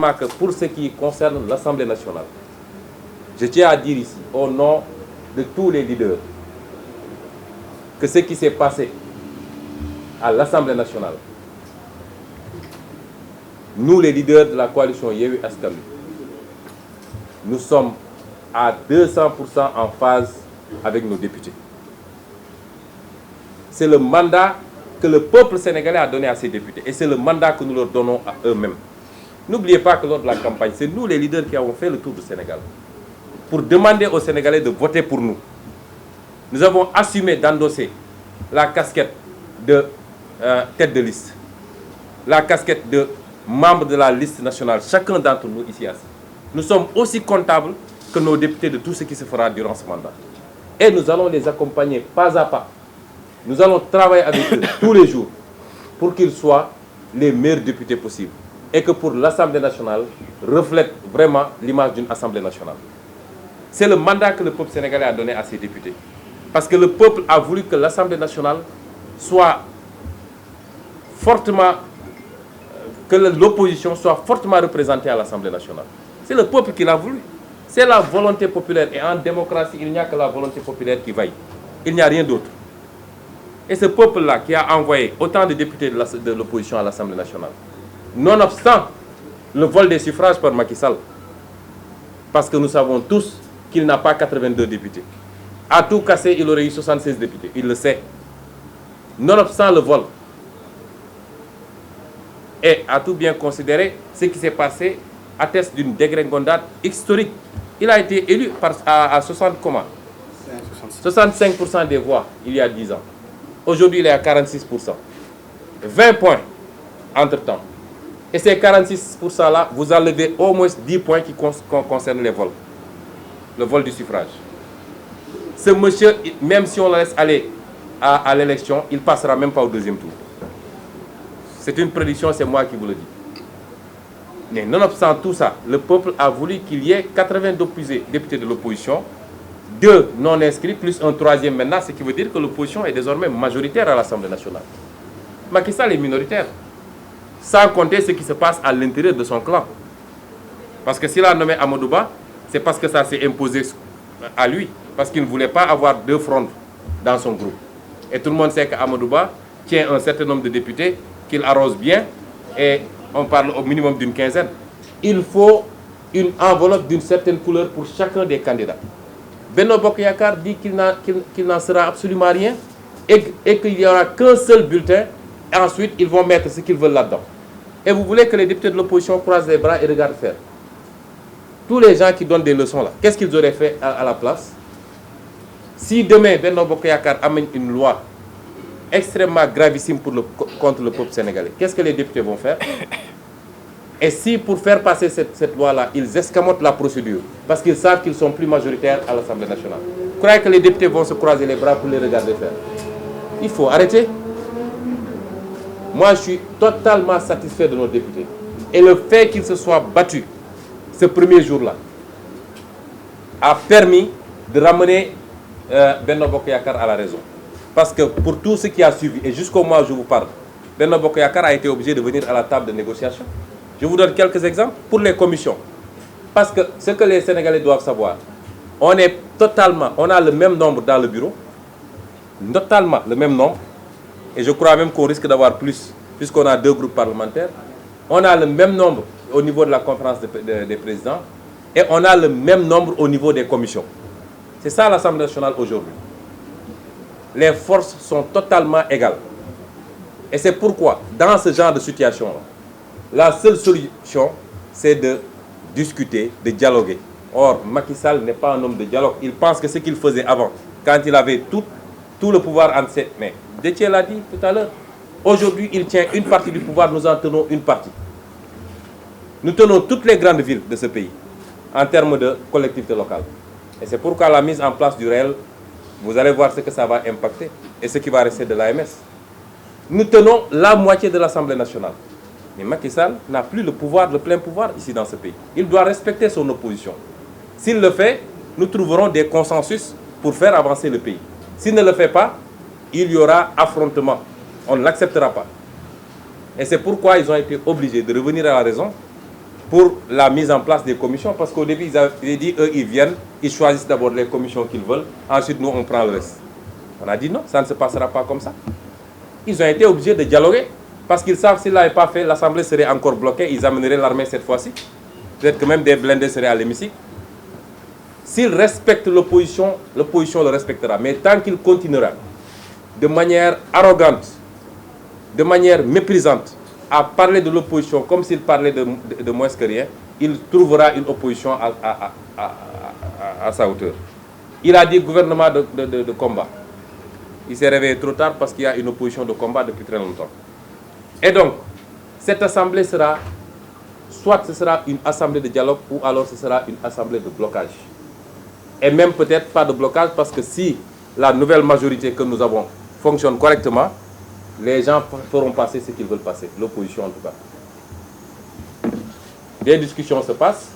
seulement que pour ce qui concerne l'Assemblée nationale, je tiens à dire ici, au nom de tous les leaders, que ce qui s'est passé à l'Assemblée nationale, nous les leaders de la coalition Yewwi Askan Wi, nous sommes à 200% en phase avec nos députés. C'est le mandat que le peuple sénégalais a donné à ses députés et c'est le mandat que nous leur donnons à eux-mêmes. N'oubliez pas que lors de la campagne, c'est nous les leaders qui avons fait le tour du Sénégal pour demander aux Sénégalais de voter pour nous. Nous avons assumé d'endosser la casquette de tête de liste, la casquette de membre de la liste nationale, chacun d'entre nous ici assis. Nous sommes aussi comptables que nos députés de tout ce qui se fera durant ce mandat. Et nous allons les accompagner pas à pas. Nous allons travailler avec eux tous les jours pour qu'ils soient les meilleurs députés possibles. Et que pour l'Assemblée nationale reflète vraiment l'image d'une Assemblée nationale. C'est le mandat que le peuple sénégalais a donné à ses députés. Parce que le peuple a voulu que l'Assemblée nationale soit fortement, que l'opposition soit fortement représentée à l'Assemblée nationale. C'est le peuple qui l'a voulu. C'est la volonté populaire. Et en démocratie, il n'y a que la volonté populaire qui vaille. Il n'y a rien d'autre. Et ce peuple-là qui a envoyé autant de députés de l'opposition à l'Assemblée nationale, nonobstant le vol des suffrages par Macky Sall, parce que nous savons tous qu'il n'a pas 82 députés. À tout casser, il aurait eu 76 députés. Il le sait. Nonobstant le vol. Et à tout bien considérer, ce qui s'est passé atteste d'une dégringolade historique. Il a été élu à 60 comment 65% des voix il y a 10 ans. Aujourd'hui, il est à 46%. 20 points entre-temps. Et ces 46%-là, vous enlevez au moins 10 points qui concernent les vols. Le vol du suffrage. Ce monsieur, même si on le laisse aller à l'élection, il ne passera même pas au deuxième tour. C'est une prédiction, c'est moi qui vous le dis. Mais nonobstant tout ça, le peuple a voulu qu'il y ait 82 députés de l'opposition, 2 non inscrits, plus un troisième maintenant, ce qui veut dire que l'opposition est désormais majoritaire à l'Assemblée nationale. Macky Sall est minoritaire, sans compter ce qui se passe à l'intérieur de son clan. Parce que s'il a nommé Amadou Ba, c'est parce que ça s'est imposé à lui, parce qu'il ne voulait pas avoir 2 fronts dans son groupe. Et tout le monde sait qu'Amadou Ba tient un certain nombre de députés, qu'il arrose bien, et on parle au minimum d'une quinzaine. Il faut une enveloppe d'une certaine couleur pour chacun des candidats. Benno Bokk Yakaar dit qu'il n'en sera absolument rien et qu'il n'y aura qu'un seul bulletin. Et ensuite, ils vont mettre ce qu'ils veulent là-dedans. Et vous voulez que les députés de l'opposition croisent les bras et regardent faire. Tous les gens qui donnent des leçons là, qu'est-ce qu'ils auraient fait à la place? Si demain, Benno Bokk Yakaar amène une loi extrêmement gravissime contre le peuple sénégalais, qu'est-ce que les députés vont faire? Et si pour faire passer cette loi-là, ils escamotent la procédure, parce qu'ils savent qu'ils sont plus majoritaires à l'Assemblée nationale, vous croyez que les députés vont se croiser les bras pour les regarder faire? Il faut arrêter. Moi, je suis totalement satisfait de nos députés. Et le fait qu'ils se soient battus ce premier jour-là a permis de ramener Benno Bokk Yakaar à la raison. Parce que pour tout ce qui a suivi, et jusqu'au mois où je vous parle, Benno Bokk Yakaar a été obligé de venir à la table de négociation. Je vous donne quelques exemples pour les commissions. Parce que ce que les Sénégalais doivent savoir, on a le même nombre dans le bureau, totalement le même nombre, et je crois même qu'on risque d'avoir plus, puisqu'on a 2 groupes parlementaires. On a le même nombre au niveau de la conférence des présidents, et on a le même nombre au niveau des commissions. C'est ça l'Assemblée nationale aujourd'hui. Les forces sont totalement égales. Et c'est pourquoi, dans ce genre de situation-là, la seule solution, c'est de discuter, de dialoguer. Or, Macky Sall n'est pas un homme de dialogue. Il pense que ce qu'il faisait avant, quand il avait tout le pouvoir entre ses mains. Déthié l'a dit tout à l'heure. Aujourd'hui, il tient une partie du pouvoir, nous en tenons une partie. Nous tenons toutes les grandes villes de ce pays, en termes de collectivité locale. Et c'est pourquoi la mise en place du réel, vous allez voir ce que ça va impacter et ce qui va rester de l'AMS. Nous tenons la moitié de l'Assemblée nationale. Mais Macky Sall n'a plus le pouvoir, le plein pouvoir ici dans ce pays. Il doit respecter son opposition. S'il le fait, nous trouverons des consensus pour faire avancer le pays. S'il ne le fait pas, il y aura affrontement. On ne l'acceptera pas. Et c'est pourquoi ils ont été obligés de revenir à la raison pour la mise en place des commissions, parce qu'au début, ils avaient dit, eux, ils viennent, ils choisissent d'abord les commissions qu'ils veulent, ensuite, nous, on prend le reste. On a dit non, ça ne se passera pas comme ça. Ils ont été obligés de dialoguer, parce qu'ils savent que s'ils ne l'avaient pas fait, l'Assemblée serait encore bloquée, ils amèneraient l'armée cette fois-ci. Peut-être que même des blindés seraient à l'hémicycle. S'ils respectent l'opposition, l'opposition le respectera. Mais tant qu'il continuera de manière arrogante, de manière méprisante, à parler de l'opposition comme s'il parlait de moins que rien, il trouvera une opposition à sa hauteur. Il a dit gouvernement de combat. Il s'est réveillé trop tard parce qu'il y a une opposition de combat depuis très longtemps. Et donc, cette assemblée sera, soit ce sera une assemblée de dialogue, ou alors ce sera une assemblée de blocage. Et même peut-être pas de blocage, parce que si la nouvelle majorité que nous avons fonctionne correctement, les gens feront passer ce qu'ils veulent passer, l'opposition en tout cas. Des discussions se passent.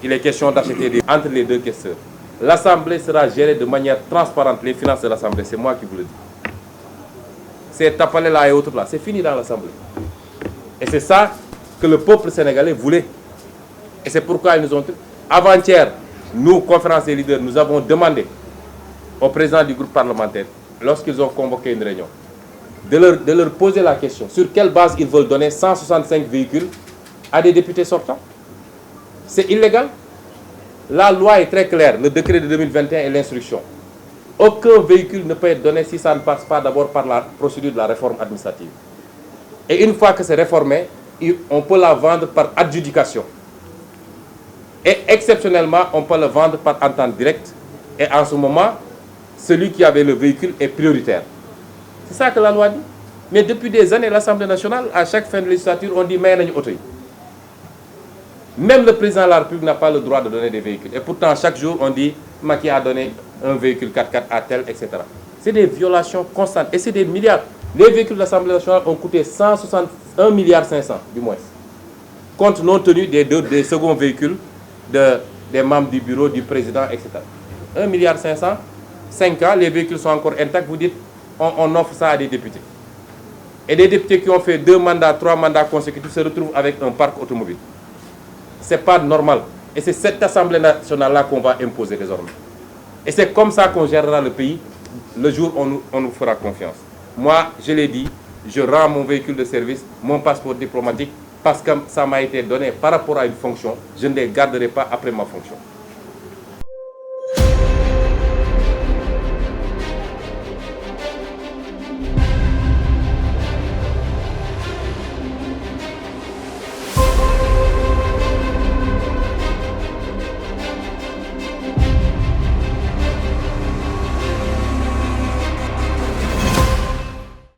Il est question d'acheter entre les deux questeurs. L'Assemblée sera gérée de manière transparente. Les finances de l'Assemblée, c'est moi qui vous le dis. Ces tapalés-là et autres-là, c'est fini dans l'Assemblée. Et c'est ça que le peuple sénégalais voulait. Et c'est pourquoi ils nous ont... Avant-hier, nous, conférence des leaders, nous avons demandé au président du groupe parlementaire, lorsqu'ils ont convoqué une réunion, de leur poser la question sur quelle base ils veulent donner 165 véhicules à des députés sortants. C'est illégal. La loi est très claire, le décret de 2021 et l'instruction. Aucun véhicule ne peut être donné si ça ne passe pas d'abord par la procédure de la réforme administrative. Et une fois que c'est réformé, on peut la vendre par adjudication. Et exceptionnellement, on peut le vendre par entente directe. Et en ce moment, celui qui avait le véhicule est prioritaire. C'est ça que la loi dit. Mais depuis des années, l'Assemblée nationale, à chaque fin de législature, on dit « mais nañu auto yi ». Même le président de la République n'a pas le droit de donner des véhicules. Et pourtant, chaque jour, on dit « Macky a donné un véhicule 4x4 à tel, etc. » C'est des violations constantes. Et c'est des milliards. Les véhicules de l'Assemblée nationale ont coûté 161 milliards 500, du moins. Compte non tenu des seconds véhicules des membres du bureau, du président, etc. 1 milliard 500, 5 ans, les véhicules sont encore intacts. Vous dites, on offre ça à des députés. Et des députés qui ont fait 2 mandats, 3 mandats consécutifs se retrouvent avec un parc automobile. Ce n'est pas normal. Et c'est cette Assemblée nationale-là qu'on va imposer désormais. Et c'est comme ça qu'on gérera le pays le jour où on nous fera confiance. Moi, je l'ai dit, je rends mon véhicule de service, mon passeport diplomatique, parce que ça m'a été donné par rapport à une fonction. Je ne les garderai pas après ma fonction.